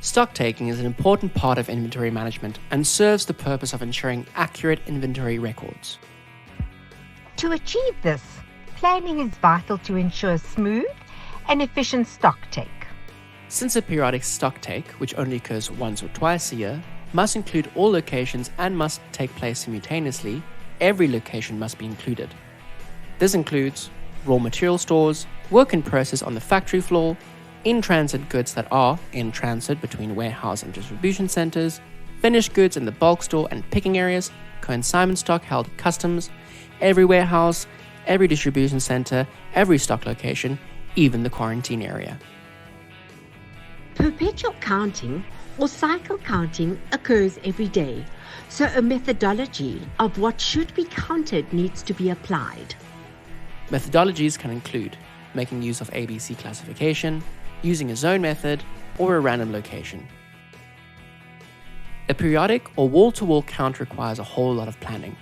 Stock taking is an important part of inventory management and serves the purpose of ensuring accurate inventory records. To achieve this, planning is vital to ensure smooth and efficient stock take. Since a periodic stock take, which only occurs once or twice a year, must include all locations and must take place simultaneously, every location must be included. This includes raw material stores, work in process on the factory floor, in-transit goods that are in transit between warehouse and distribution centers, finished goods in the bulk store and picking areas, consignment stock held at customs, every warehouse, every distribution center, every stock location, even the quarantine area. Perpetual counting or cycle counting occurs every day, so a methodology of what should be counted needs to be applied. Methodologies can include making use of ABC classification, using a zone method, or a random location. A periodic or wall-to-wall count requires a whole lot of planning.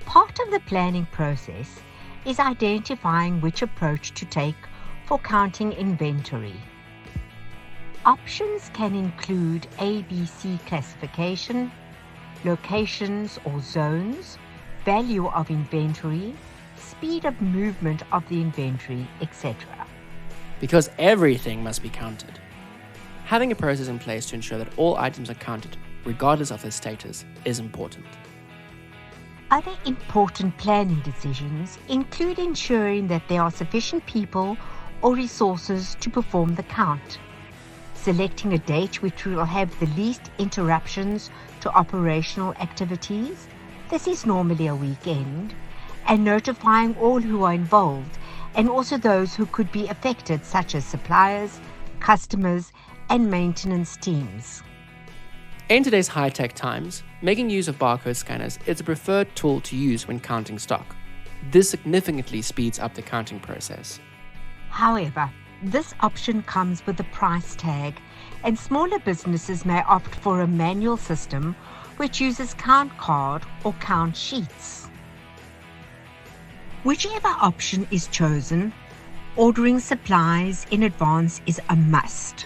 Part of the planning process is identifying which approach to take for counting inventory. Options can include ABC classification, locations or zones, value of inventory, speed of movement of the inventory, etc. Because everything must be counted. Having a process in place to ensure that all items are counted, regardless of their status, is important. Other important planning decisions include ensuring that there are sufficient people or resources to perform the count, selecting a date which will have the least interruptions to operational activities, this is normally a weekend, and notifying all who are involved and also those who could be affected, such as suppliers, customers, and maintenance teams. In today's high-tech times, making use of barcode scanners is a preferred tool to use when counting stock. This significantly speeds up the counting process. However, this option comes with a price tag, and smaller businesses may opt for a manual system which uses count card or count sheets. Whichever option is chosen, ordering supplies in advance is a must.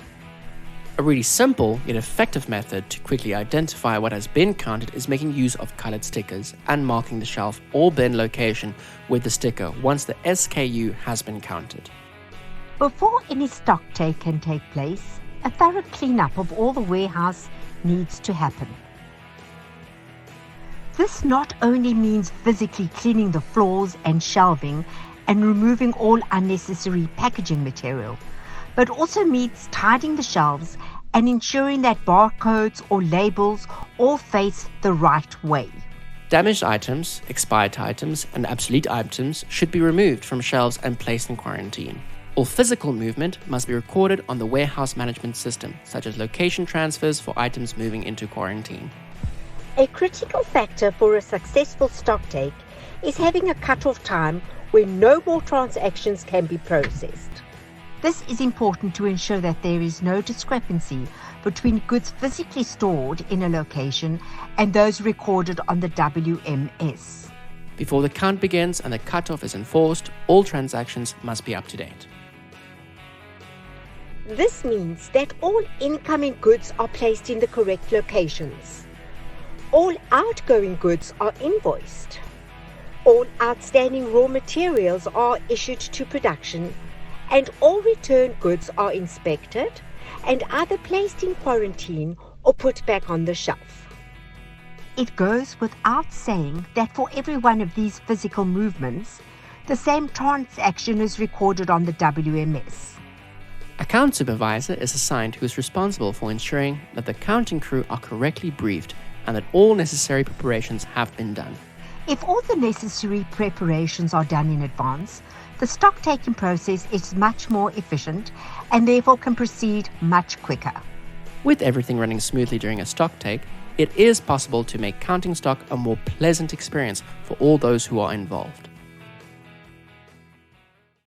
A really simple yet effective method to quickly identify what has been counted is making use of colored stickers and marking the shelf or bin location with the sticker once the SKU has been counted. Before any stock take can take place, a thorough cleanup of all the warehouse needs to happen. This not only means physically cleaning the floors and shelving and removing all unnecessary packaging material, but also means tidying the shelves and ensuring that barcodes or labels all face the right way. Damaged items, expired items, and obsolete items should be removed from shelves and placed in quarantine. All physical movement must be recorded on the warehouse management system, such as location transfers for items moving into quarantine. A critical factor for a successful stock take is having a cut-off time when no more transactions can be processed. This is important to ensure that there is no discrepancy between goods physically stored in a location and those recorded on the WMS. Before the count begins and the cutoff is enforced, all transactions must be up to date. This means that all incoming goods are placed in the correct locations. All outgoing goods are invoiced. All outstanding raw materials are issued to production, and all returned goods are inspected and either placed in quarantine or put back on the shelf. It goes without saying that for every one of these physical movements, the same transaction is recorded on the WMS. A count supervisor is assigned who is responsible for ensuring that the counting crew are correctly briefed and that all necessary preparations have been done. If all the necessary preparations are done in advance, the stock taking process is much more efficient and therefore can proceed much quicker. With everything running smoothly during a stock take, it is possible to make counting stock a more pleasant experience for all those who are involved.